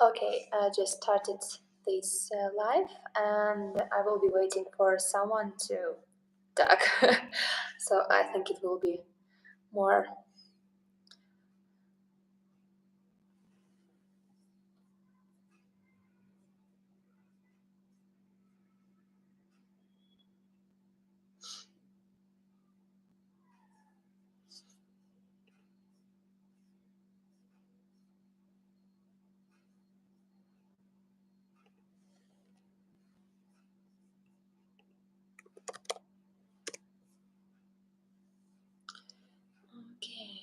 Okay, I just started this live and I will be waiting for someone to talk. So I think it will be more. Okay.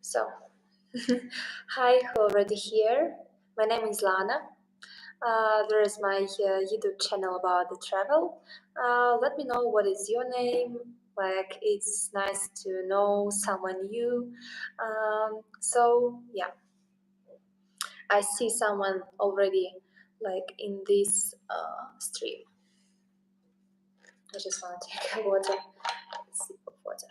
So, hi, already here. My name is Lana. There is my YouTube channel about the travel. Let me know what is your name. Like, it's nice to know someone new. Yeah, I see someone already like in this stream. I just want to take a water. Sip of water.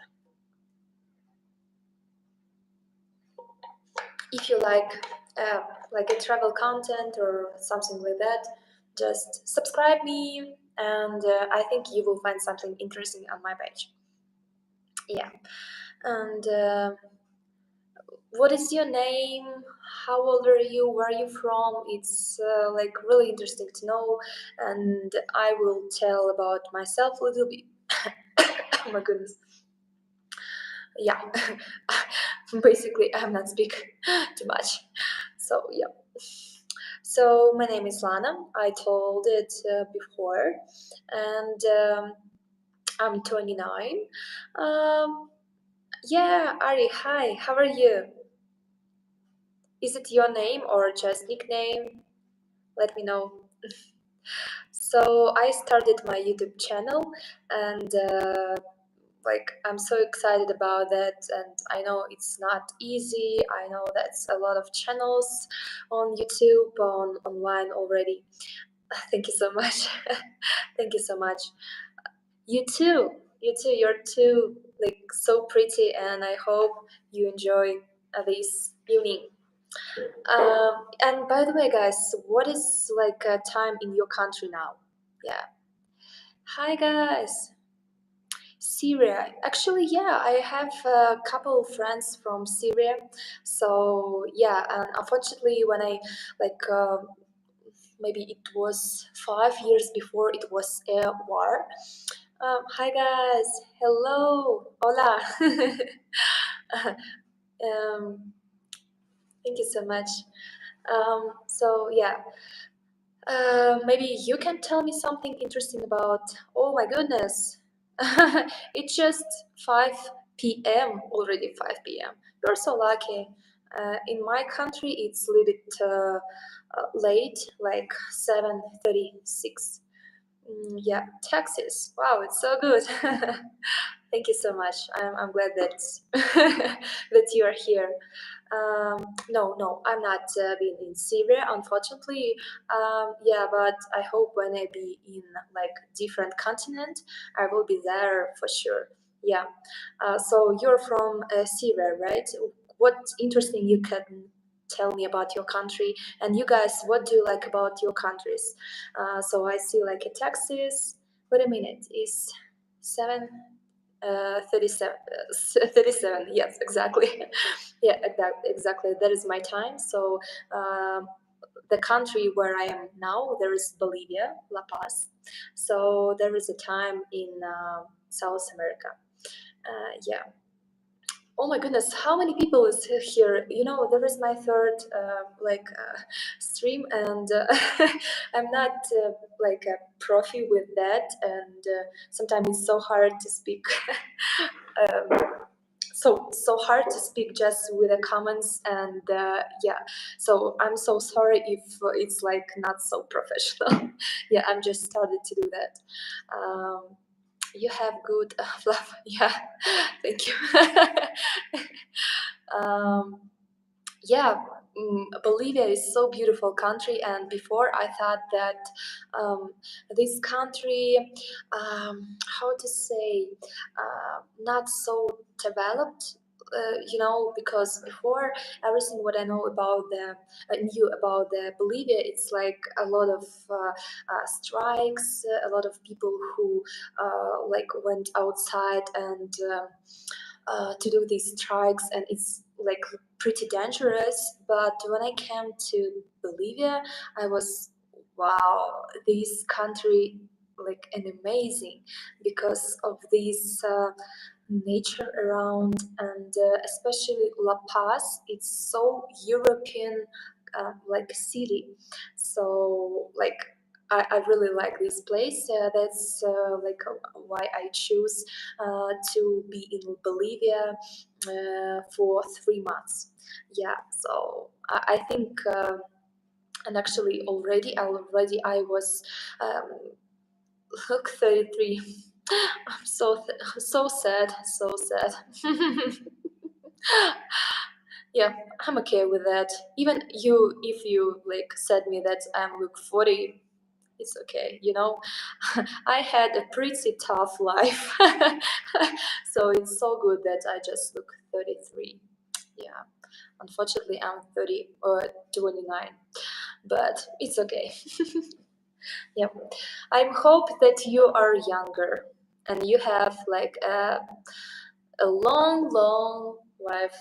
If you like a travel content or something like that, just subscribe me, and I think you will find something interesting on my page. Yeah, and what is your name? How old are you? Where are you from? It's like really interesting to know, and I will tell about myself a little bit. Oh my goodness. Yeah, basically I'm not speak too much. So yeah. So my name is Lana. I told it before, and I'm 29. Um, yeah, Ari, hi. How are you? Is it your name or just nickname? Let me know. So I started my YouTube channel, and like I'm so excited about that, and I know it's not easy. I know that's a lot of channels on YouTube on online already. Thank you so much. Thank you so much. You too. You too. You're too like so pretty, and I hope you enjoy this evening. And by the way, guys, what is like time in your country now? Yeah. Hi, guys. Syria. Actually, yeah, I have a couple of friends from Syria. So yeah, and unfortunately, when I like maybe it was 5 years before it was a war. Hi guys, hello, hola. um, Thank you so much. So yeah, maybe you can tell me something interesting about. Oh my goodness, it's just 5 p.m. already. 5 p.m. You're so lucky. In my country, it's a little bit late, like 7:36. Yeah, Texas. Wow, it's so good. Thank you so much. I'm glad that that you are here. No, I'm not being in Syria, unfortunately. Yeah, but I hope when I be in like different continent, I will be there for sure. Yeah. So you're from Syria, right? What interesting you can tell me about your country, and you guys, what do you like about your countries? So I see like a Texas. Wait a minute, is 37, 37, yes, exactly. Yeah, exactly, that is my time. So the country where I am now, there is Bolivia, La Paz. So there is a time in South America. Yeah. Oh my goodness, how many people is here? You know, there is my third stream, and I'm not like a profi with that, and sometimes it's so hard to speak. um, so hard to speak just with the comments, and yeah. So I'm so sorry if it's like not so professional. Yeah, I'm just started to do that. You have good fluff. Yeah, thank you. um, yeah, Bolivia is so beautiful country, and before I thought that um, this country, how to say, not so developed. Because before everything what I know about the knew about the Bolivia, it's like a lot of strikes, a lot of people who like went outside and to do these strikes, and it's like pretty dangerous. But when I came to Bolivia, I was, wow, this country like an amazing because of this nature around, and especially La Paz. It's so European like city, so like. I really like this place. That's like why I choose to be in Bolivia for 3 months. Yeah, so I think, and actually already I was um, look 33. I'm so sad, so sad. Yeah, I'm okay with that. Even you, if you like said me that I'm look 40, it's okay. I had a pretty tough life, so it's so good that I just look 33. Yeah, unfortunately I'm 30 or 29, but it's okay. Yeah, I hope that you are younger and you have like a long life,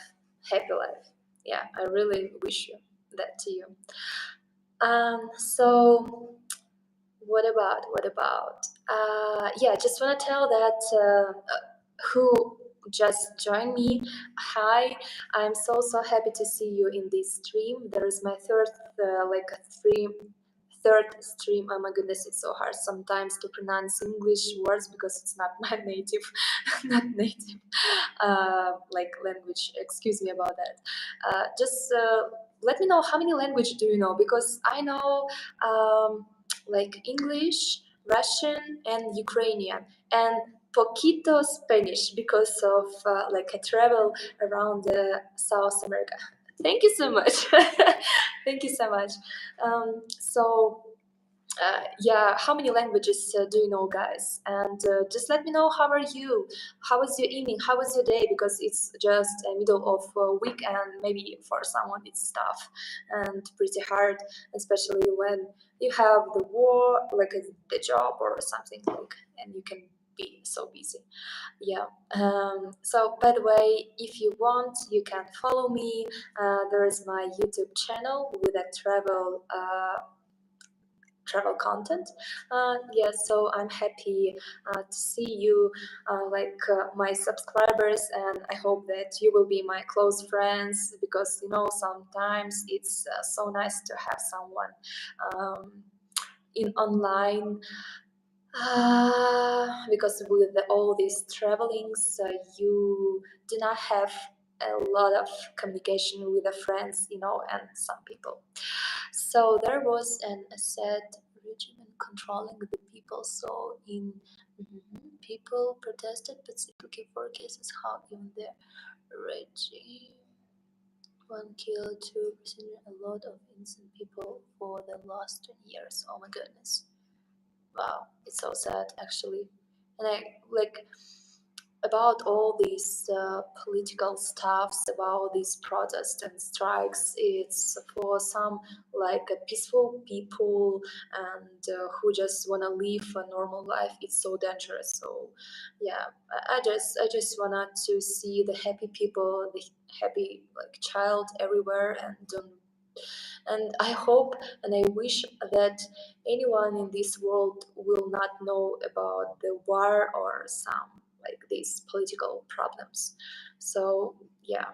happy life. Yeah, I really wish you that to you. So what about yeah, just want to tell that who just joined me, hi, I'm so happy to see you in this stream. There is my like a third stream. Oh my goodness, it's so hard sometimes to pronounce English words because it's not my native not native like language. Excuse me about that. Just let me know how many language do you know, because I know like English, Russian, and Ukrainian, and poquito Spanish because of like I travel around South America. Thank you so much. Thank you so much. So yeah, how many languages do you know, guys? And just let me know, how are you? How was your evening? How was your day? Because it's just a middle of week, and maybe for someone it's tough and pretty hard, especially when you have the war, like the job or something like, and you can be so busy. Yeah. So by the way, if you want, you can follow me. There is my YouTube channel with a travel content. Yes, so I'm happy to see you, like my subscribers, and I hope that you will be my close friends, because sometimes it's so nice to have someone in online. Because with all these travelings, you do not have a lot of communication with the friends, and some people. So there was an asset regime controlling the people. So in people protested specifically for cases how in the regime one killed, two prisoner, a lot of innocent people for the last 10 years. Oh my goodness. Wow, it's so sad actually. And I like about all these political stuffs, about these protests and strikes. It's for some like peaceful people, and who just want to live a normal life. It's so dangerous. So yeah, I just wanted to see the happy people, the happy like child everywhere, and don't. And I hope and I wish that anyone in this world will not know about the war or some like these political problems. So yeah,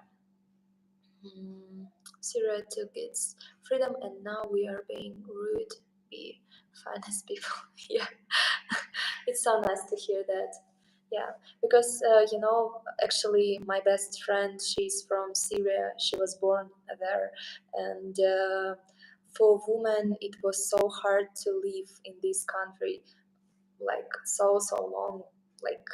mm, Syria took its freedom, and now we are being rude. Be finest people. Yeah, it's so nice to hear that. Yeah, because actually, my best friend, she's from Syria. She was born there, and for women, it was so hard to live in this country, like so long. like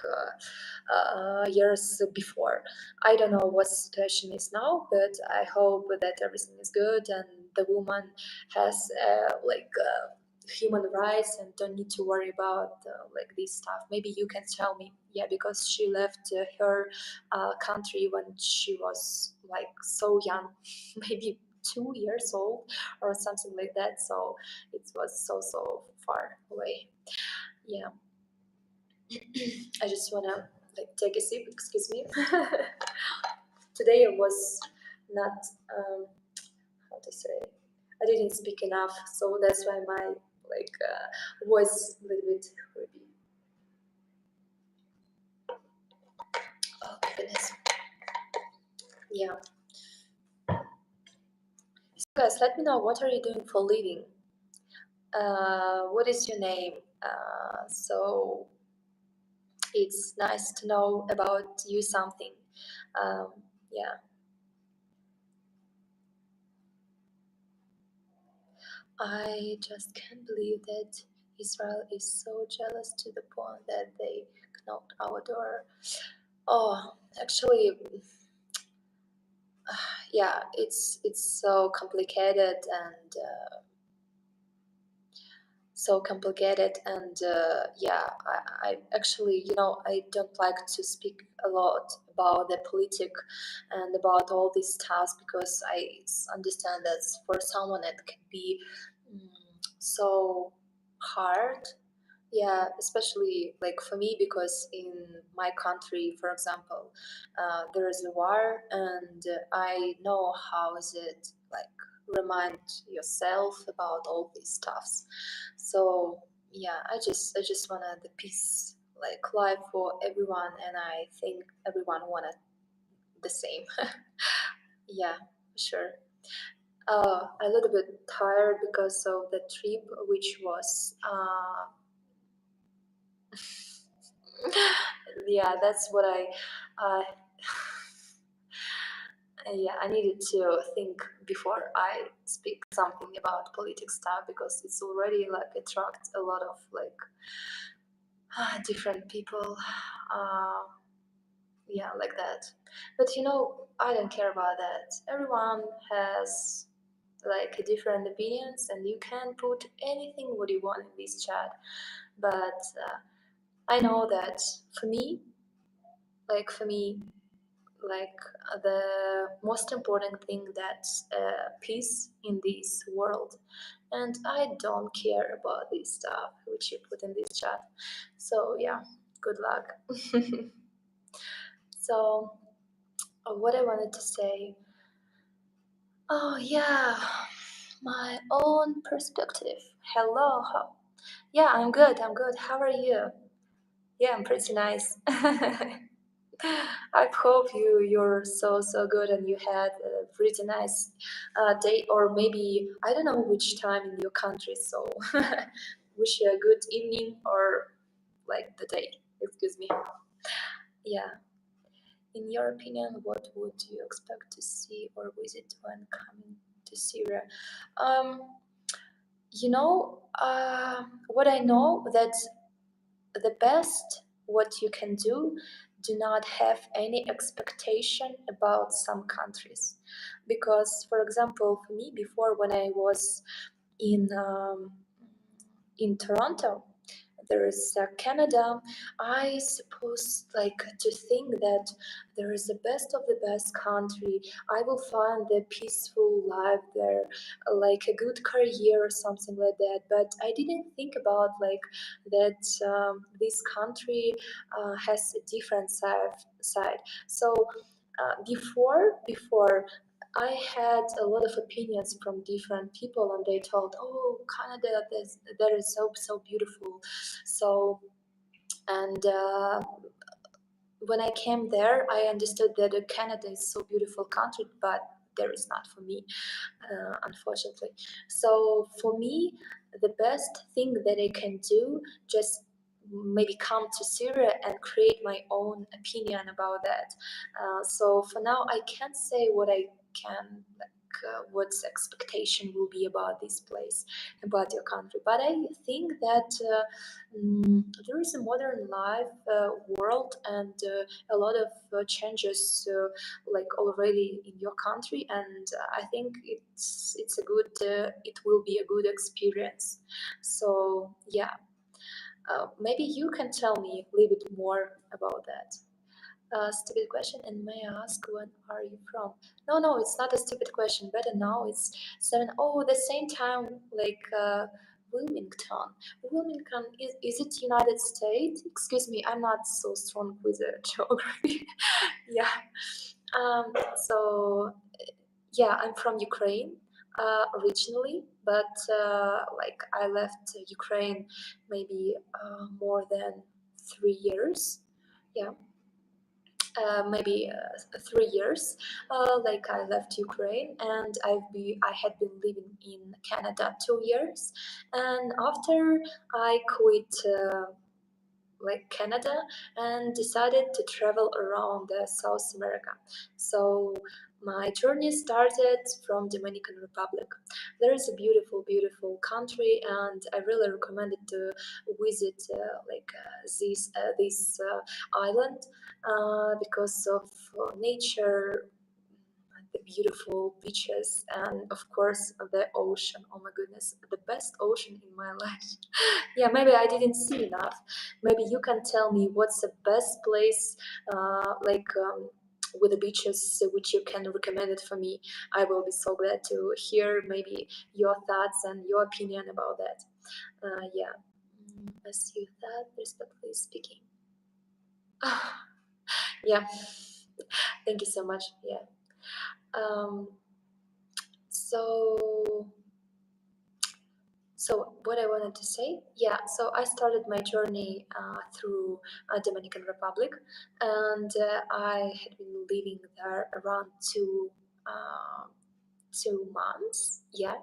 years before. I don't know what situation is now, but I hope that everything is good and the woman has human rights and don't need to worry about like this stuff. Maybe you can tell me, yeah, because she left her country when she was like so young, maybe 2 years old or something like that. So it was so far away. Yeah, I just wanna like take a sip. Excuse me. Today I was not how to say. I didn't speak enough, so that's why my voice a little bit creepy. Oh goodness. Yeah. So guys, let me know what are you doing for living. What is your name? So it's nice to know about you something. Um, yeah. I just can't believe that Israel is so jealous to the point that they knocked our door. Oh, actually, yeah, it's so complicated and yeah, I actually, I don't like to speak a lot about the politic and about all these stuff because understand that for someone it can be mm, so hard. Yeah, especially like for me, because in my country, for example, there is a war, and I know how is it like remind yourself about all these stuffs. So yeah, I just wanted the peace like life for everyone, and I think everyone wanted the same. Yeah, sure. A little bit tired because of the trip, which was yeah, that's what uh, yeah, I needed to think before I speak something about politics stuff because it's already like attract a lot of like different people, uh, yeah, like that. But I don't care about that. Everyone has like different opinions, and you can put anything what you want in this chat. But I know that for me, for me, like the most important thing that's peace in this world, and I don't care about this stuff which you put in this chat. So yeah, good luck. So what I wanted to say, oh yeah, my own perspective. Hello, yeah, I'm good, how are you? Yeah, I'm pretty nice. I hope you're so good and you had a pretty nice day, or maybe I don't know which time in your country. So wish you a good evening or like the day. Excuse me. Yeah. In your opinion, what would you expect to see or visit when coming to Syria? Um, what I know that the best what you can do not have any expectation about some countries, because for example for me before when I was in in Toronto, there is Canada. I suppose like to think that there is the best of the best country. I will find the peaceful life there, like a good career or something like that. But I didn't think about like that this country has a different side. So before I had a lot of opinions from different people, and they told, "Oh, Canada, that is so beautiful." So, and when I came there, I understood that Canada is so beautiful country, but there is not for me, unfortunately. So for me, the best thing that I can do just maybe come to Syria and create my own opinion about that. So for now, I can't say what I can what's expectation will be about this place, about your country. But I think that there is a modern life world and a lot of changes like already in your country, and I think it's a good it will be a good experience. So yeah, maybe you can tell me a little bit more about that. Stupid question, and may I ask when are you from? No, no, it's not a stupid question. Better now. It's 7. Oh, the same time like Wilmington. Wilmington is it United States? Excuse me, I'm not so strong with geography. Yeah. So yeah, I'm from Ukraine originally, but like I left Ukraine maybe more than 3 years. Yeah, maybe 3 years. Like I left Ukraine, and I had been living in Canada 2 years, and after I quit. Like Canada, and decided to travel around South America. So my journey started from Dominican Republic. There is a beautiful, beautiful country, and I really recommend it to visit this island because of nature, the beautiful beaches, and of course the ocean. Oh my goodness, the best ocean in my life. Yeah, maybe I didn't see enough. Maybe you can tell me what's the best place, with the beaches which you can recommend it for me. I will be so glad to hear maybe your thoughts and your opinion about that. Yeah, as you thought, respectfully speaking. Yeah, thank you so much. Yeah. Um, so So what I wanted to say, yeah. So I started my journey through Dominican Republic, and I had been living there around 2 months. Yeah,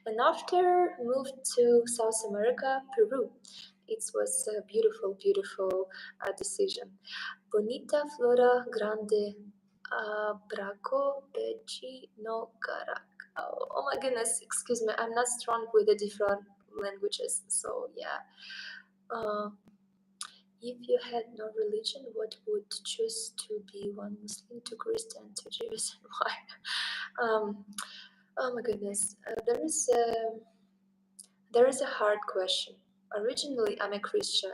and after moved to South America, Peru. It was a beautiful, beautiful decision. Bonita Flora Grande Braco Peci no Carac. Oh my goodness, excuse me, I'm not strong with the different languages. So yeah, uh, if you had no religion, what would choose to be one Muslim to Christian to Jews and why? Oh my goodness, there is a hard question. Originally, I'm a Christian,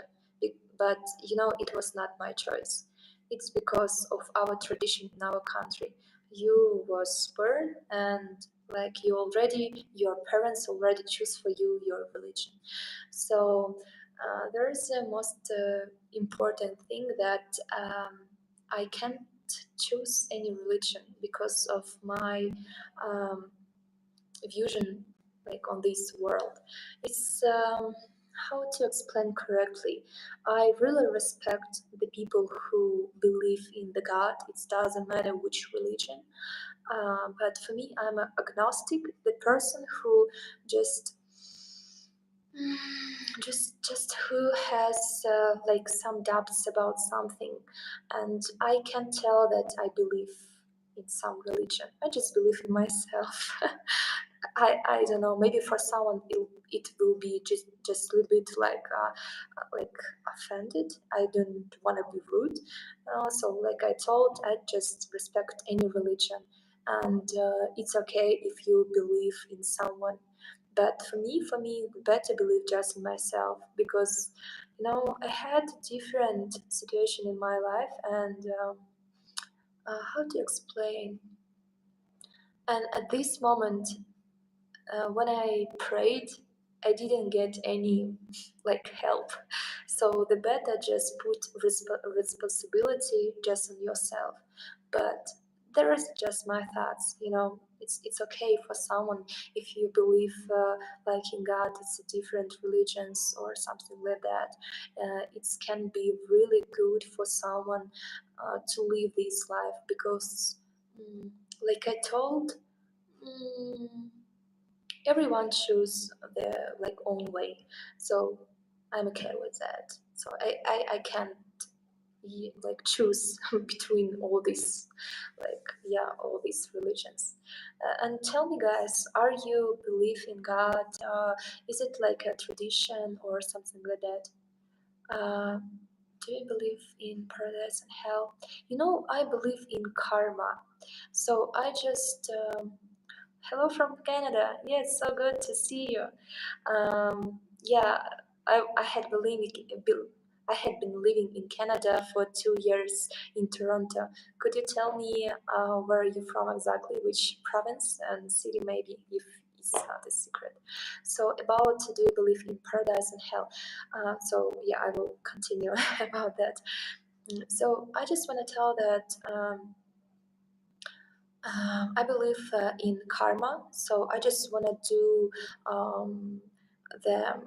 but it was not my choice. It's because of our tradition in our country. You was born, and like your parents already choose for you your religion. So there is a most important thing that I can't choose any religion because of my um, vision like on this world. It's how to explain correctly. I really respect the people who believe in the God. It doesn't matter which religion. But for me, I'm agnostic, the person who just just who has like some doubts about something, and I can tell that I believe in some religion. I just believe in myself. I don't know. Maybe for someone it will be just a little bit like offended. I don't want to be rude. So like I told, I just respect any religion, and it's okay if you believe in someone. But for me, better believe just in myself because I had different situation in my life, and how to explain. And at this moment, when I prayed, I didn't get any like help. So the better just put responsibility just on yourself. But there is just my thoughts. It's okay for someone if you believe like in God. It's a different religions or something like that. It can be really good for someone to live this life because, mm, like I told. Mm, Everyone choose their like own way, so I'm okay with that. So I can't like choose between all these, like yeah, all these religions. And tell me, guys, are you believe in God? Is it like a tradition or something like that? Uh, do you believe in paradise and hell? You know, I believe in karma. So I just hello from Canada. Yeah, it's so good to see you. Yeah, I had I had been living in Canada for 2 years in Toronto. Could you tell me where are you from exactly, which province and city maybe, if it's not a secret? So about do you believe in paradise and hell? So yeah, I will continue about that. So I just want to tell that. I believe in karma, so I just want to do um, the.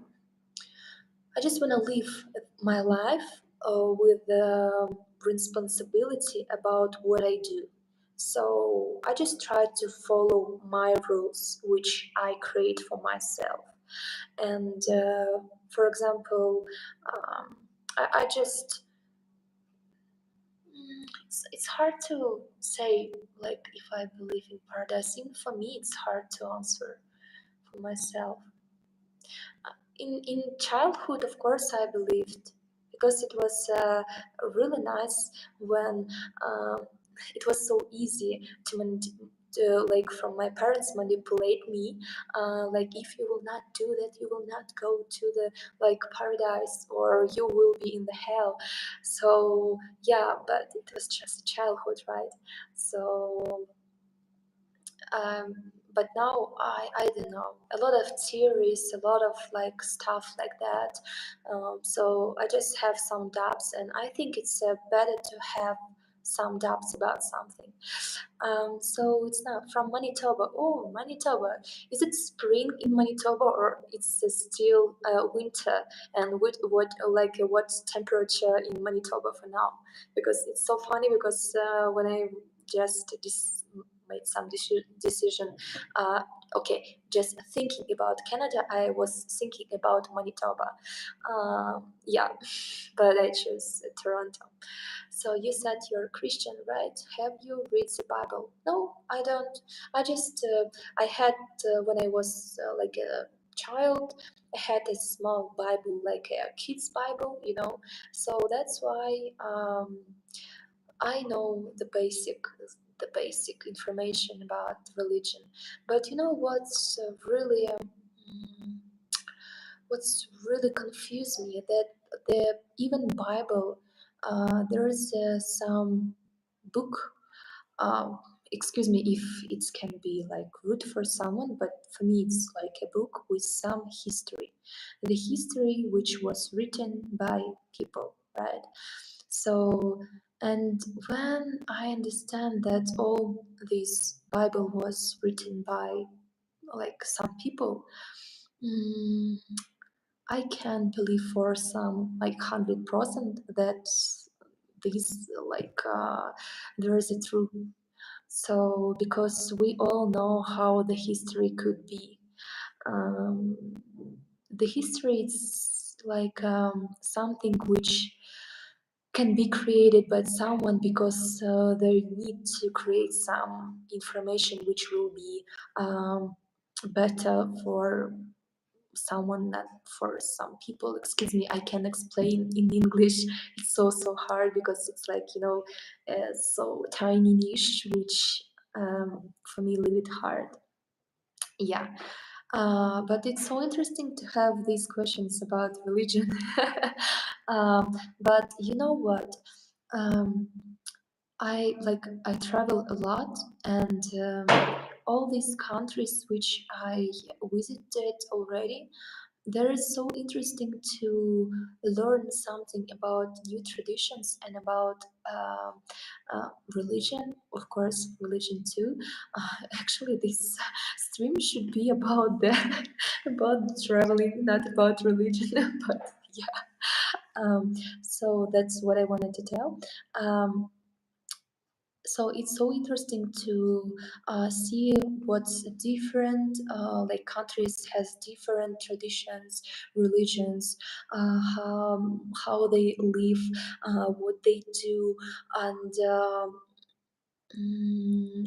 I just want to live my life with the responsibility about what I do. So I just try to follow my rules, which I create for myself. And for example, I just it's hard to say like if I believe in paradise. Even for me, it's hard to answer for myself. In childhood, of course, I believed because it was really nice when it was so easy to like from my parents manipulate me like if you will not do that you will not go to the like paradise or you will be in the hell. So yeah, but it was just childhood, right? So um, but now I don't know, a lot of theories, a lot of like stuff like that. So I just have some doubts, and I think it's better to have some doubts about something. So it's not from Manitoba. Oh, Manitoba. Is it spring in Manitoba or it's still winter? And what temperature in Manitoba for now? Because it's so funny because when I just made some decision, uh, okay, just thinking about Canada, I was thinking about Manitoba. Yeah, but I chose Toronto. So you said you're Christian, right? Have you read the Bible? No, I don't. I just I had when I was like a child, I had a small Bible, like a kid's Bible, you know. So that's why I know the basic information about religion. But you know mm, what's really confused me that the even Bible there is some book. Um, excuse me if it can be like rude for someone, but for me it's like a book with some history, the history which was written by people, right? So and when I understand that all this Bible was written by like some people, mm, I can believe for some like 100% that this like there is a truth. So because we all know how the history could be, um, the history is like something which can be created by someone because they need to create some information which will be better for someone, not for some people. Excuse me, I can explain in English. It's so hard because it's like so tiny niche which for me a little bit hard. Yeah, but it's so interesting to have these questions about religion. But you know what, um, I travel a lot, and all these countries which I visited already, there is so interesting to learn something about new traditions and about religion, of course, religion too. Actually, this stream should be about the about traveling, not about religion. But yeah, so that's what I wanted to tell. Um, So it's so interesting to see what's different, like countries has different traditions, religions, how they live, what they do, and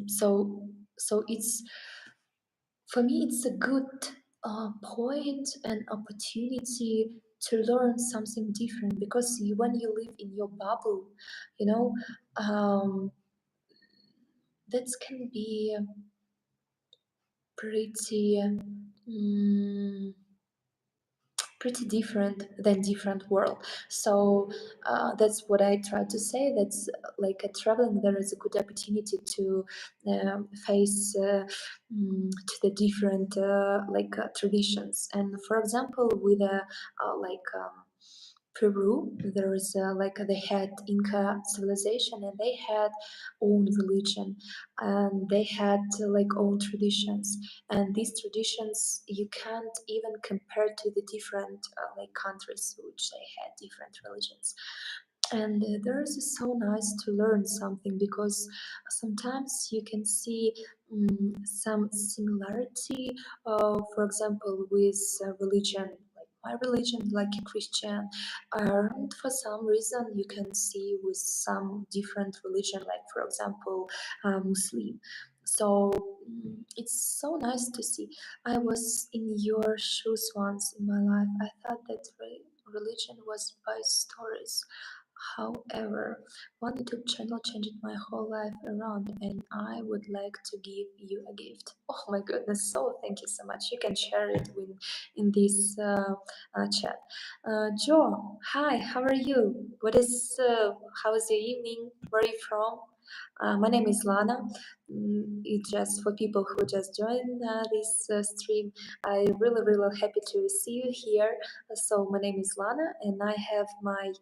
so it's, for me it's a good point and opportunity to learn something different, because when you live in your bubble, you know, um, that can be pretty mm, pretty different than different world. So that's what I try to say. That's like traveling there is a good opportunity to face to the different traditions. And for example, with Peru, there is like they had Inca civilization, and they had own religion, and they had like own traditions, and these traditions you can't even compare to the different like countries which they had different religions. And there is so nice to learn something, because sometimes you can see some similarity, for example, with religion, like my religion, like a Christian, and for some reason you can see with some different religion, like for example Muslim. So it's so nice to see. I was in your shoes once in my life. I thought that religion was by stories. However, one YouTube channel changed my whole life around, and I would like to give you a gift. Oh my goodness! So thank you so much. You can share it in this chat. Joe, hi. How are you? How is your evening? Where are you from? My name is Lana. It's just for people who just joined this stream. I really happy to see you here. So my name is Lana, and I have my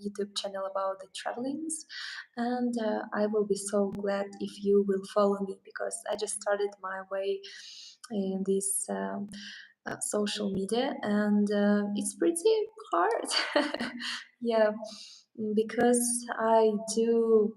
YouTube channel about the travelings, and I will be so glad if you will follow me, because I just started my way in this social media, and it's pretty hard. Yeah, because I do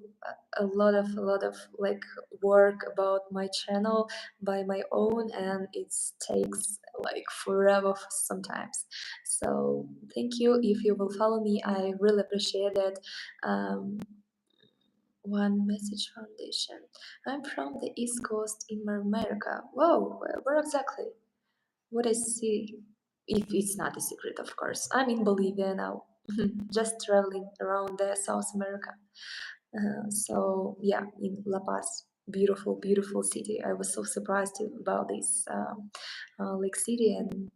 a lot of like work about my channel by my own, and it takes like forever sometimes. So thank you if you will follow me. I really appreciate it. um, One Message Foundation. I'm from the East Coast in America. Whoa, where exactly? What I see, if it's not a secret, of course. I'm in Bolivia now, just traveling around the South America. So yeah, in La Paz, beautiful city. I was so surprised about this lake city, and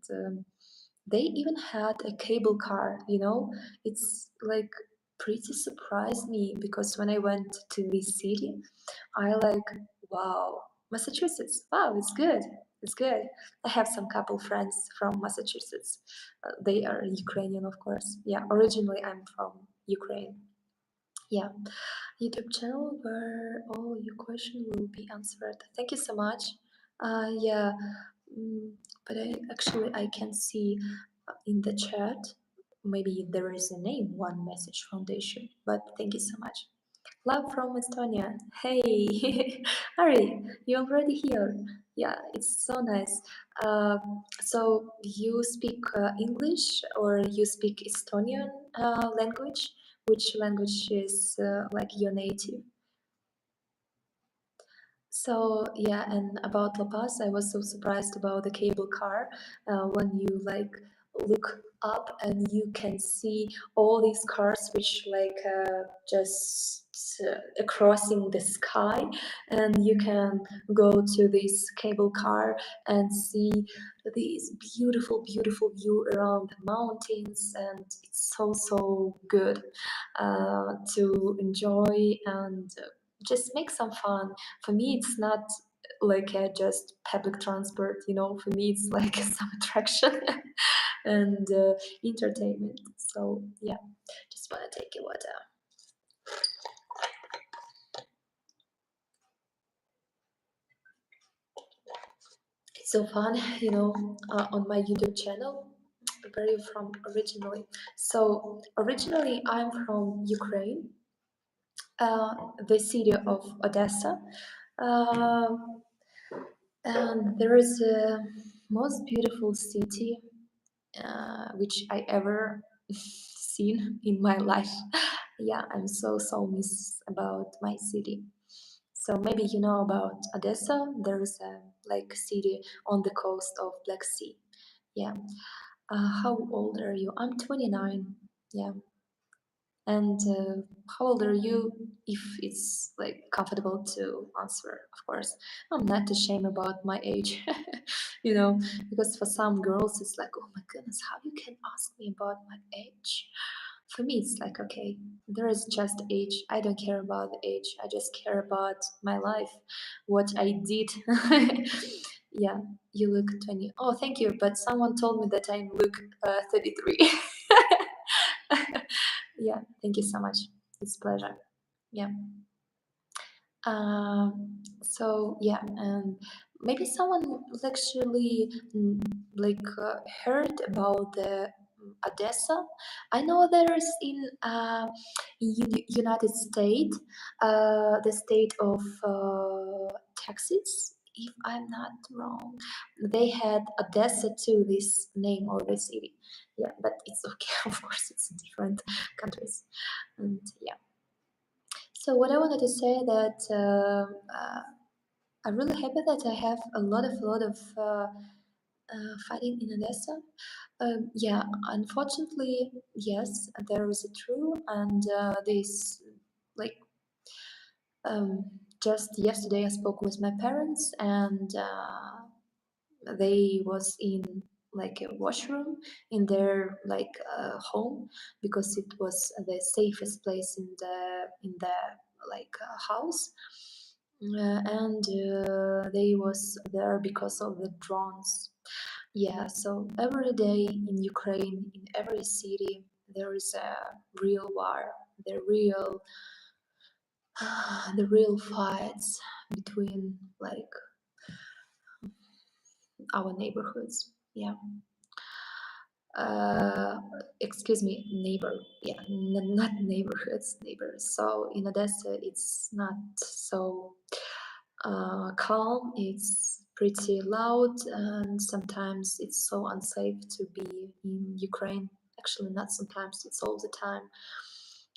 they even had a cable car. You know, it's like pretty surprised me, because when I went to this city, I like, wow, Massachusetts. Wow, it's good. It's good. I have some couple friends from Massachusetts. They are Ukrainian, of course. Yeah, originally I'm from Ukraine. Yeah, YouTube channel where all your question will be answered. Thank you so much. Yeah, but I can see in the chat. Maybe there is a name, One Message Foundation. But thank you so much. Love from Estonia. Hey, Ari, you already here? Yeah, it's so nice. Uh, so you speak English, or you speak Estonian language? Which language is like your native? So yeah, and about La Paz, I was so surprised about the cable car when you like look up and you can see all these cars which like just crossing the sky, and you can go to this cable car and see this beautiful view around the mountains, and it's so good to enjoy and just make some fun. For me, it's not like just public transport, you know. For me, it's like some attraction and entertainment. So yeah, just wanna take a water. It's so fun, you know, on my YouTube channel. Where are you from originally? So originally I'm from Ukraine. the city of Odessa. Uh, and there is a most beautiful city which I ever seen in my life. Yeah, I'm so miss about my city. So maybe you know about Odessa. There is a like city on the coast of Black Sea. Yeah. How old are you? I'm 29. Yeah. And how old are you? If it's like comfortable to answer, of course. I'm not ashamed about my age, you know, because for some girls it's like, oh my goodness, how you can ask me about my age? For me, it's like, okay, there is just age. I don't care about the age. I just care about my life, what I did. Yeah, you look 20. Oh, thank you. But someone told me that I look 33. Yeah, thank you so much. It's a pleasure. Yeah. So yeah, and maybe someone actually heard about the Odessa. I know there's in United States, the state of Texas. If I'm not wrong, they had Odessa to this name or the city. Yeah, but it's okay. Of course, it's different countries, and yeah. So what I wanted to say that I'm really happy that I have a lot of fighting in Odessa. Yeah, unfortunately, yes, there is a true, and this like um, just yesterday I spoke with my parents, and they was in like a washroom in their home because it was the safest place in the house. And they was there because of the drones. Yeah, so every day in Ukraine, in every city, there is a real war, the real the real fights between our neighborhoods. Yeah. uh, Excuse me, neighbor. Yeah, not neighborhoods, neighbors. So in Odessa, it's not so calm. It's pretty loud, and sometimes it's so unsafe to be in Ukraine. Actually, not sometimes; it's all the time.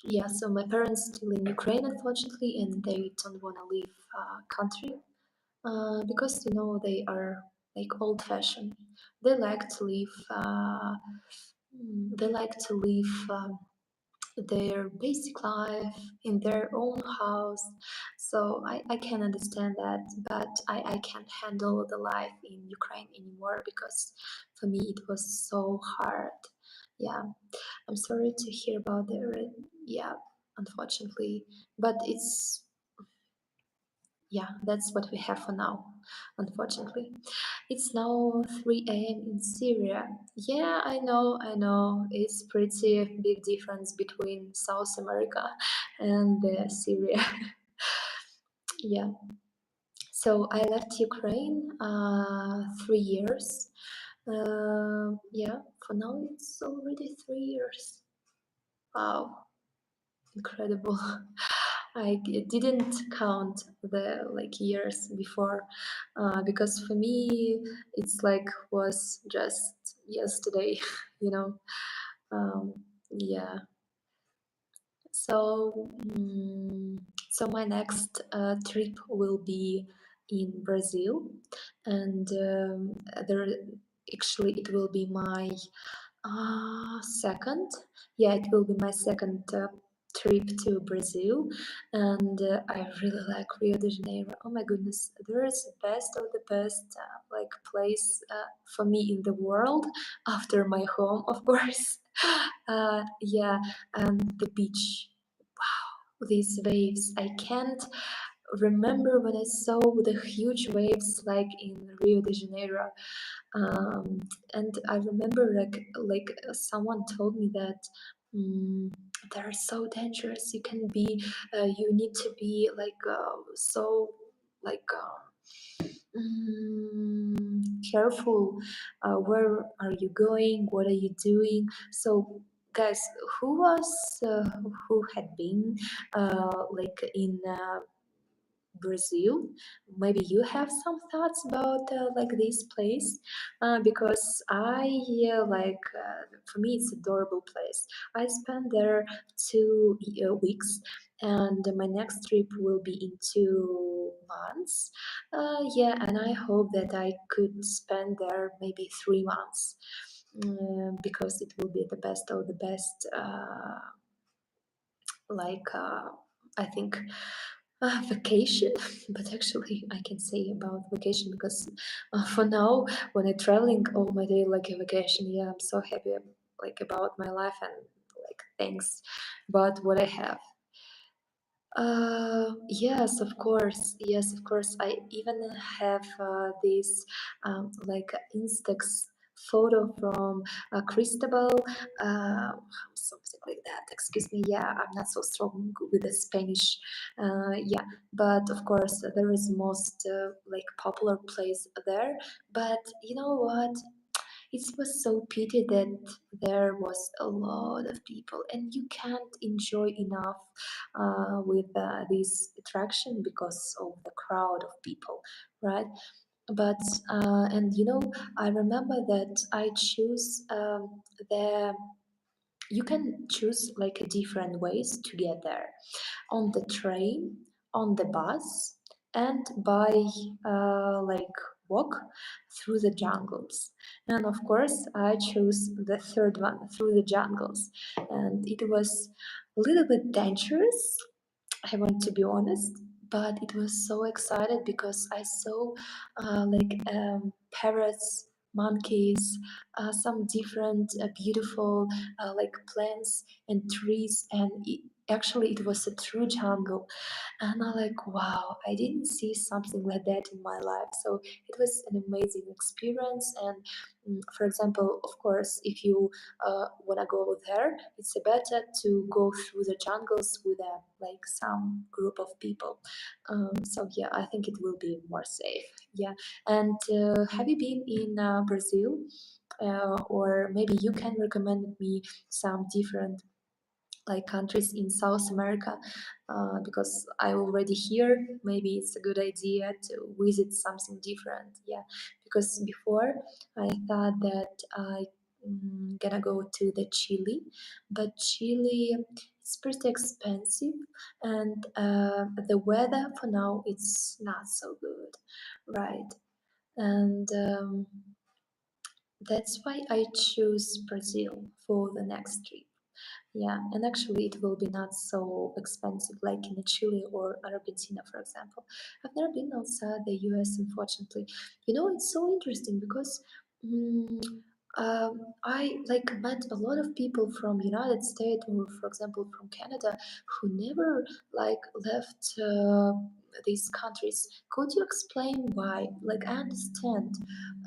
Yeah. So my parents still in Ukraine, unfortunately, and they don't want to leave country because they are like old-fashioned. They like to live. They like to live their basic life in their own house. So I can understand that, but I can't handle the life in Ukraine anymore because for me it was so hard. Yeah, I'm sorry to hear about the yeah, unfortunately, but it's yeah, that's what we have for now, unfortunately. It's now 3 a.m. in Syria. Yeah, I know. It's pretty big difference between South America and Syria. Yeah. So I left Ukraine 3 years. Yeah, for now it's already 3 years. Wow, incredible. Didn't count the years before because for me it's like was just yesterday, you know. um, yeah. So so my next trip will be in Brazil, and there actually it will be my second. Yeah, it will be my second trip to Brazil, and I really like Rio de Janeiro. Oh my goodness, there is best of the best place for me in the world after my home, of course. Yeah, and the beach. Wow, these waves! I can't remember when I saw the huge waves like in Rio de Janeiro. um, and I remember someone told me that they're so dangerous. You need to be so like careful. Where are you going? What are you doing? So guys, who was who had been like in Brazil? Maybe you have some thoughts about like this place, because I like for me it's adorable place. I spent there 2 weeks, and my next trip will be in 2 months. Yeah, and I hope that I could spend there maybe 3 months, because it will be the best of the best. Like I think vacation, but actually I can say about vacation because for now when I'm traveling all my day like a vacation, yeah, I'm so happy like about my life and like thanks about what I have. Yes, of course. Yes, of course. I even have this like Instax photo from Cristobal, something like that. Excuse me. Yeah, I'm not so strong with the Spanish. Yeah, but of course there is most like popular place there. But you know what? It was so pity that there was a lot of people and you can't enjoy enough with this attraction because of the crowd of people, right? But and you know, I remember that I choose the you can choose like different ways to get there, on the train, on the bus, and by like walk through the jungles. And of course, I chose the third one, through the jungles. And it was a little bit dangerous, I want to be honest, but it was so excited because I saw like parrots, monkeys, some different beautiful like plants and trees, and actually it was a true jungle. And I'm like, wow, I didn't see something like that in my life. So it was an amazing experience. And for example, of course, if you want to go there, it's better to go through the jungles with like some group of people. So yeah, I think it will be more safe. Yeah. And have you been in Brazil? Or maybe you can recommend me some different like countries in South America, because I already here. Maybe it's a good idea to visit something different. Yeah, because before I thought that I gonna go to the Chile, but Chile is pretty expensive, and the weather for now it's not so good, right? And that's why I choose Brazil for the next trip. Yeah, and actually it will be not so expensive like in Chile or Argentina, for example. I've never been outside the US, unfortunately. You know, it's so interesting because mm, I like met a lot of people from United States or, for example, from Canada who never like left these countries. Could you explain why? Like, I understand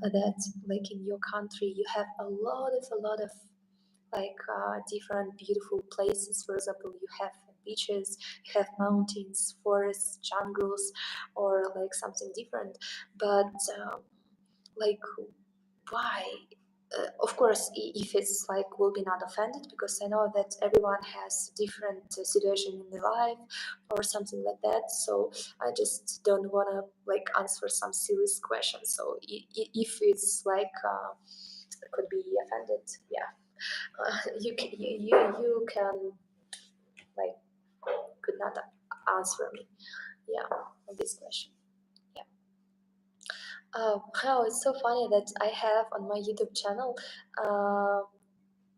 that like in your country you have a lot of like different beautiful places. For example, you have beaches, you have mountains, forests, jungles, or like something different. But like, why? Of course, if it's like will be not offended because I know that everyone has different situation in their life or something like that. So I just don't wanna like answer some serious questions. So if it's like could be offended, yeah, you can like could not answer me, yeah, on this question. Yeah. Wow, it's so funny that I have on my YouTube channel uh,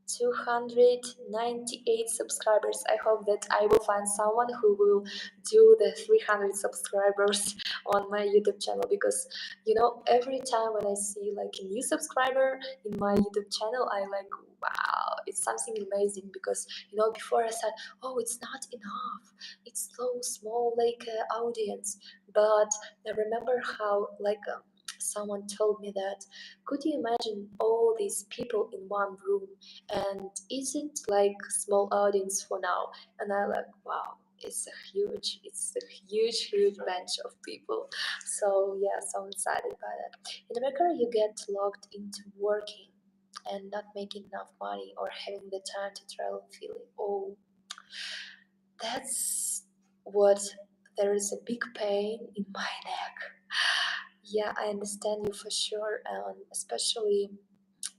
298 subscribers. I hope that I will find someone who will do the 300 subscribers on my YouTube channel, because you know every time when I see like a new subscriber in my YouTube channel, I like, wow, it's something amazing. Because you know before I said, oh, it's not enough, it's so small like audience. But I remember how like someone told me that, could you imagine all these people in one room, and is it like small audience for now? And I like, wow, it's a huge bunch of people. So yeah, so excited by that. In America you get logged into working, and not making enough money or having the time to travel, feeling, oh, that's what, there is a big pain in my neck. Yeah, I understand you for sure, and especially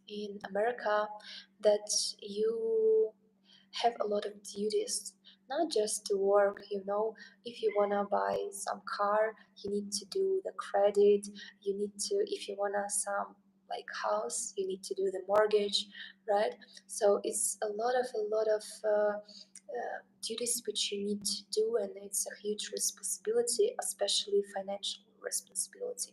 in America, that you have a lot of duties, not just to work. If you wanna buy some car, you need to do the credit. You need to, if you wanna some like house, you need to do the mortgage, right? So it's a lot of duties which you need to do, and it's a huge responsibility, especially financial responsibility.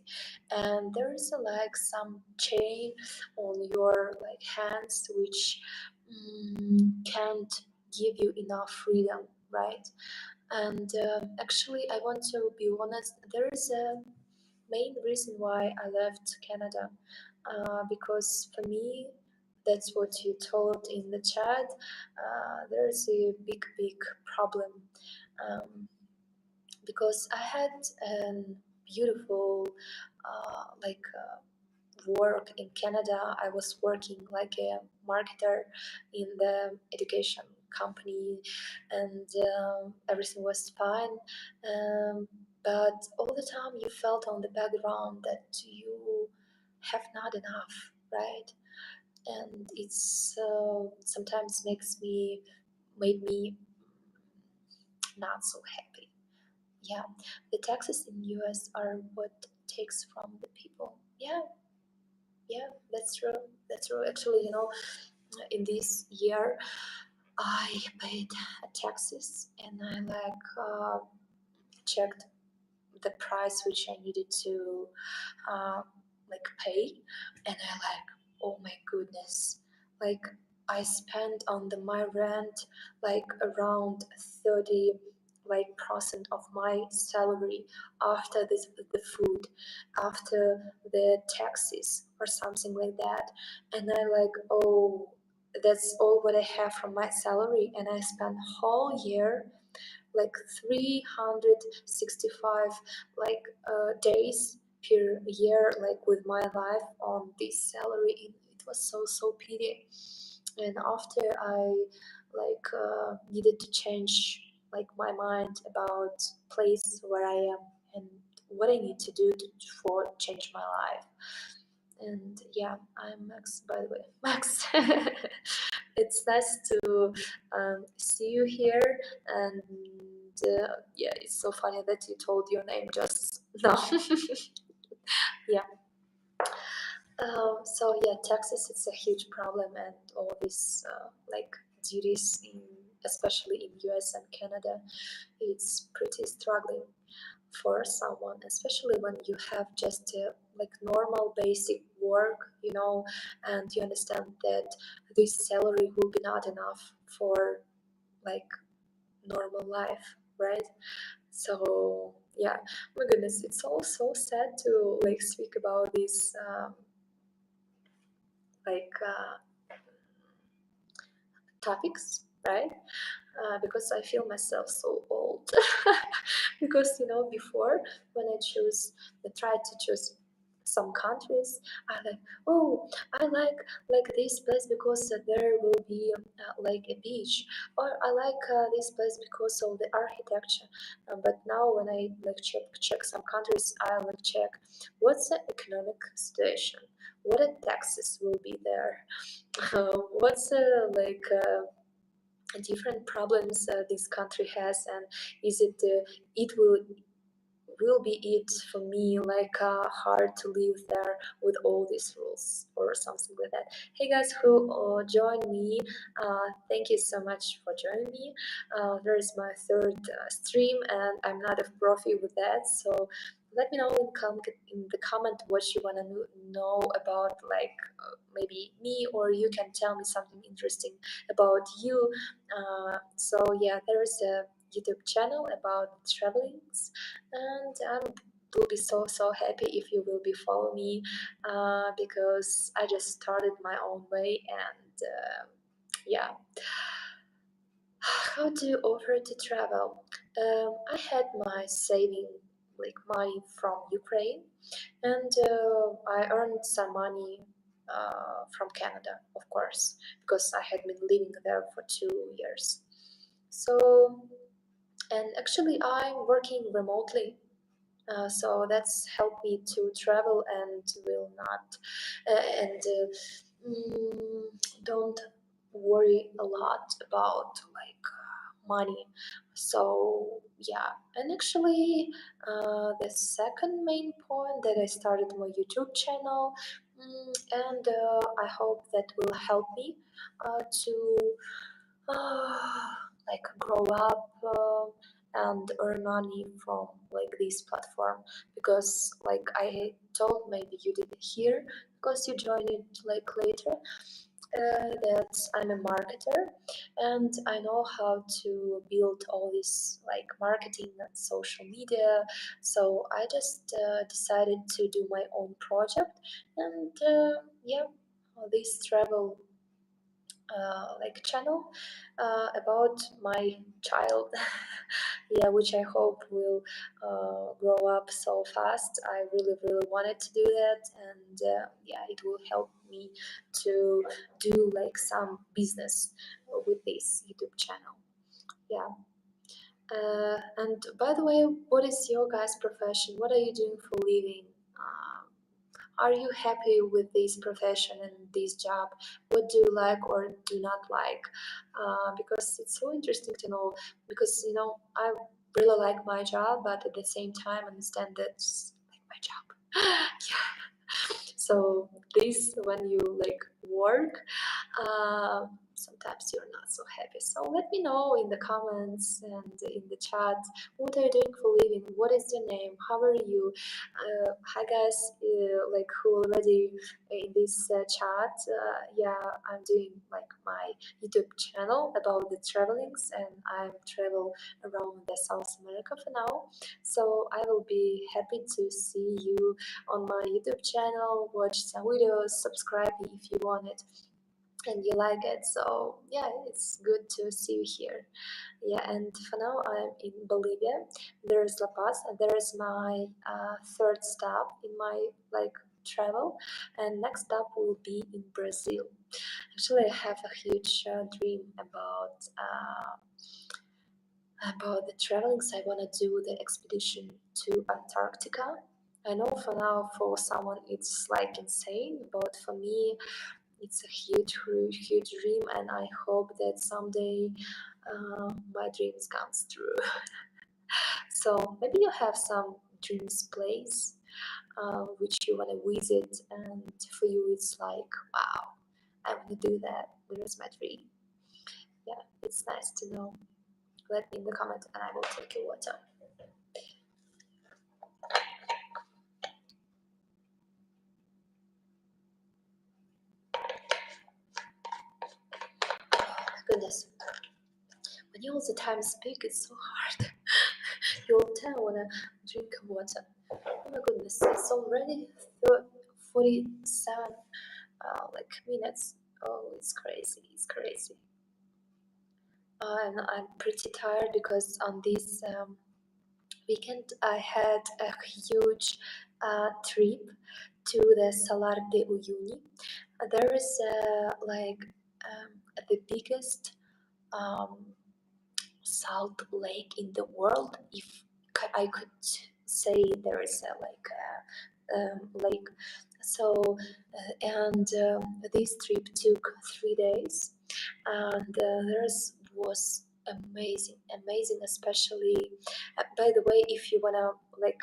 And there is like some chain on your like hands which can't give you enough freedom, right? And actually, I want to be honest, there is a main reason why I left Canada, because for me, that's what you told in the chat. There is a big problem, because I had a beautiful work in Canada. I was working like a marketer in the education company, and everything was fine. But all the time, you felt on the background that you have not enough, right? And it's sometimes made me not so happy. Yeah, the taxes in US are what takes from the people. Yeah, that's true. That's true. Actually, in this year, I paid taxes, and I checked the price which I needed to uh, pay, and I oh my goodness, like I spent on my rent like around 30 percent of my salary, after the food, after the taxes or something like that. And I oh, that's all what I have from my salary, and I spent whole year like 365 days per year, like with my life on this salary. It was so pity. And after I needed to change my mind about place where I am and what I need to do for change my life. And yeah, I'm Max, by the way. Max. It's nice to see you here, and yeah, it's so funny that you told your name just now. Yeah. So yeah, taxes, it's a huge problem, and all these duties especially in US and Canada, it's pretty struggling for someone, especially when you have just a normal basic work, and you understand that this salary will be not enough for like normal life, right? So yeah, my goodness, it's all so sad to speak about these like topics, right? Because I feel myself so old. Because before, when I tried to choose some countries, I oh, I like this place because there will be a beach, or I like this place because of the architecture. But now when I check some countries, I check what's the economic situation, what the taxes will be there, what's different problems this country has, and is it will be it for me hard to live there with all these rules or something like that. Hey guys who joined me, thank you so much for joining me. There is my third stream, and I'm not a profi with that, so let me know in the comment what you want to know about maybe me, or you can tell me something interesting about you. So yeah, there is a YouTube channel about travelings, and I will be so happy if you will be follow me, because I just started my own way, and yeah. How to offer to travel? I had my saving money from Ukraine, and I earned some money from Canada, of course, because I had been living there for 2 years. So, and actually, I'm working remotely, so that's helped me to travel and will not and don't worry a lot about like money. So yeah, and actually, the second main point that I started my YouTube channel, and I hope that will help me to like grow up and earn money from like this platform, because like I told, maybe you didn't hear because you joined it like later, that I'm a marketer and I know how to build all this like marketing and social media. So I just decided to do my own project, and yeah, this travel like channel about my child. Yeah, which I hope will grow up so fast. I really really wanted to do that, and yeah, it will help me to do like some business with this YouTube channel. Yeah. And by the way, what is your guys' profession? What are you doing for living? Are you happy with this profession and this job? What do you like or do not like? Because it's so interesting to know. Because I really like my job, but at the same time, understand that's like my job. So this when you like work, sometimes you're not so happy. So let me know in the comments and in the chat, what are you doing for living? What is your name? How are you? Hi guys, like who already in this chat. Yeah, I'm doing like my YouTube channel about the travelings, and I travel around the South America for now. So I will be happy to see you on my YouTube channel, watch some videos, subscribe if you want it and you like it. So yeah, it's good to see you here. Yeah, and for now I'm in Bolivia. There's La Paz, and there's my third stop in my like travel, and next stop will be in Brazil. Actually, I have a huge dream about the travelings. I want to do the expedition to Antarctica. I know for now for someone it's like insane, but for me it's a huge, huge, huge dream, and I hope that someday my dreams comes true. So maybe you have some dreams place which you want to visit, and for you it's like, wow, I want to do that. Where's my dream? Yeah, it's nice to know. Let me in the comment, and I will take your water. Goodness, when you all the time speak, it's so hard. You all tell I wanna drink water. Oh my goodness, it's already 47 like minutes. Oh, it's crazy, it's crazy. And I'm pretty tired because on this weekend I had a huge trip to the Salar de Uyuni. There is like the biggest um, salt lake in the world, if I could say there is a like lake. So and this trip took 3 days, and there's was amazing, especially by the way, if you wanna like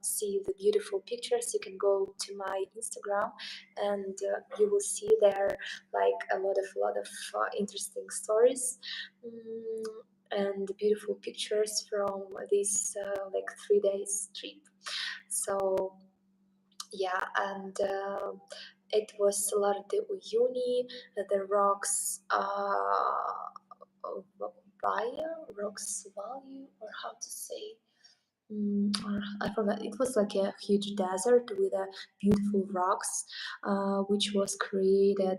see the beautiful pictures, you can go to my Instagram, and you will see there like a lot of interesting stories. Mm, and beautiful pictures from this like 3 days trip. So yeah, and it was Salar de Uyuni, the rocks, Via, rocks value, or how to say. Or I forgot. It was like a huge desert with beautiful rocks, which was created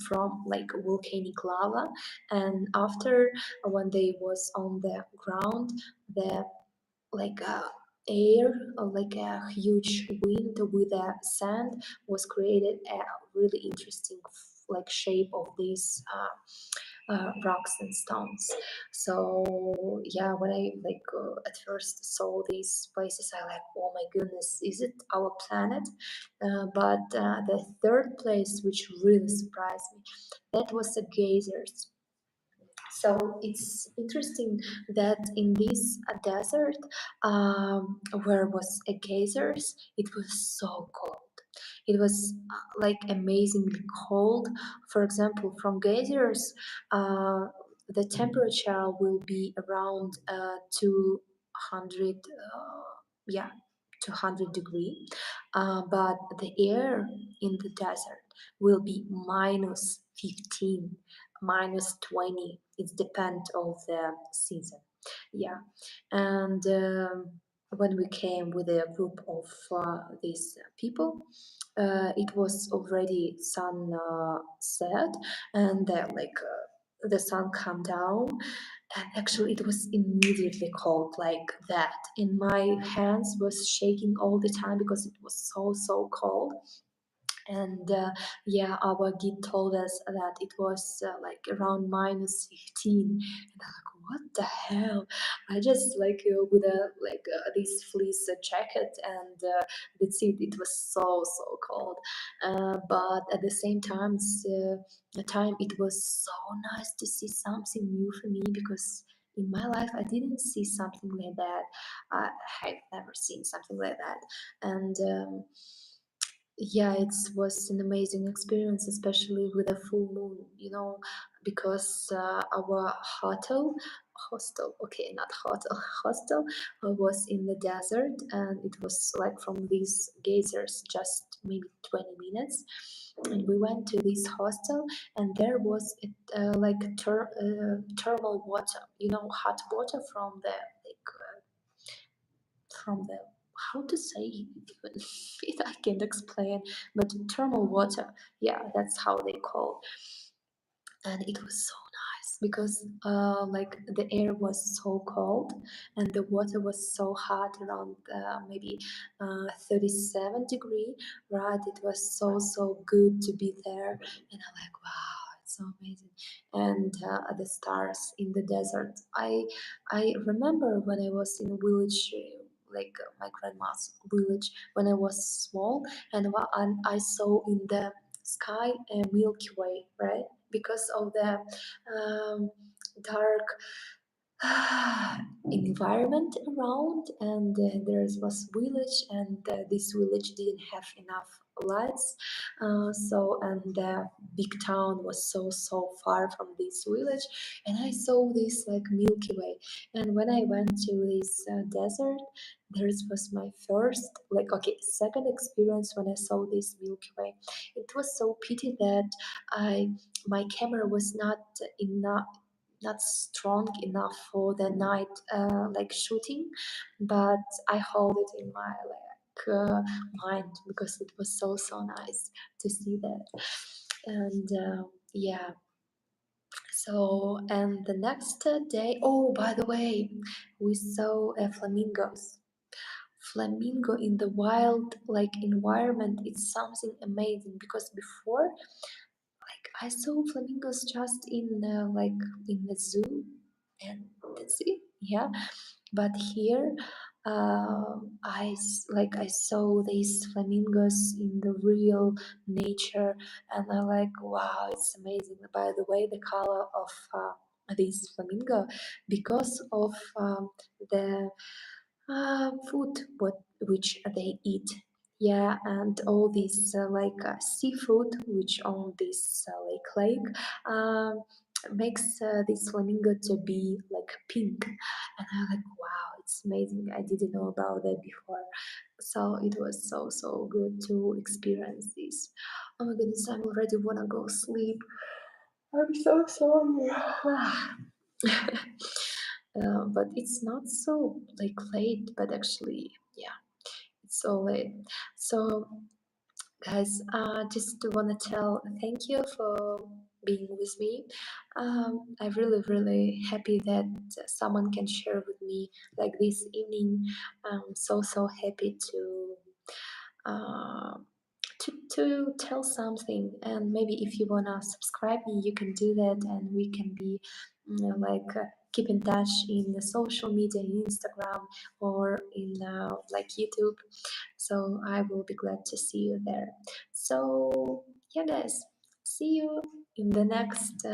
from like volcanic lava. And after when they was on the ground, the like air, like a huge wind with a sand, was created a really interesting like shape of these rocks and stones. So yeah, when I at first saw these places, I like, oh my goodness, is it our planet? But the third place, which really surprised me, that was the geysers. So it's interesting that in this desert, where was a geysers, it was so cold. It was like amazingly cold. For example, from geysers, uh, the temperature will be around 200, yeah, 200 degree. But the air in the desert will be minus 15, minus 20. It depends of the season. Yeah, and when we came with a group of these people, it was already sun set, and the sun come down, and actually it was immediately cold like that, and my hands was shaking all the time because it was so cold. And yeah, our guide told us that it was like around minus 15, and I'm like, what the hell? I just with a this fleece jacket, and that's it. It was so cold, but at the same time, the time it was so nice to see something new for me, because in my life I didn't see something like that. I have never seen something like that. And yeah, it was an amazing experience, especially with a full moon, because our okay, not hotel, hostel was in the desert, and it was like from these geysers just maybe 20 minutes. And we went to this hostel, and there was thermal water, hot water from the from the how to say it even it I can't explain, but thermal water, yeah, that's how they call. And it was so nice because the air was so cold, and the water was so hot, around maybe 37 degree, right? It was so good to be there, and I'm like, wow, it's so amazing. And the stars in the desert, I remember when I was in a village, my grandma's village, when I was small, and I saw in the sky a Milky Way, right? Because of the dark environment around, and there was village, and this village didn't have enough lights, so and the big town was so far from this village, and I saw this like Milky Way. And when I went to this desert, this was my first, second experience when I saw this Milky Way. It was so pity that I my camera was not strong enough for the night shooting, but I hold it in my mind, because it was so nice to see that. And yeah, so, and the next day, oh, by the way, we saw flamingos. Flamingo in the wild environment, it's something amazing, because before, I saw flamingos just in the zoo, and that's it. Yeah, but here, I saw these flamingos in the real nature, and I like, wow, it's amazing. By the way, the color of this flamingo, because of the food which they eat. Yeah, and all this seafood which on this lake makes this flamingo to be like pink, and I'm like, wow, it's amazing. I didn't know about that before, so it was so good to experience this. Oh my goodness, I already wanna go sleep. I'm so sorry. But it's not so late, but actually, yeah, it's so late. So guys, just want to tell thank you for being with me. I'm really, really happy that someone can share with me like this evening. I'm so happy uh, to tell something. And maybe if you wanna subscribe me, you can do that, and we can be keep in touch in the social media, in Instagram or in like YouTube. So I will be glad to see you there. So yeah, guys, see you in the next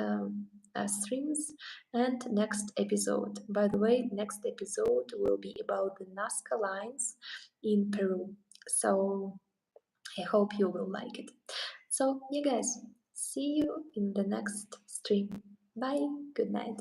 streams and next episode. By the way, next episode will be about the Nazca lines in Peru. So I hope you will like it. So yeah, guys, see you in the next stream. Bye. Good night.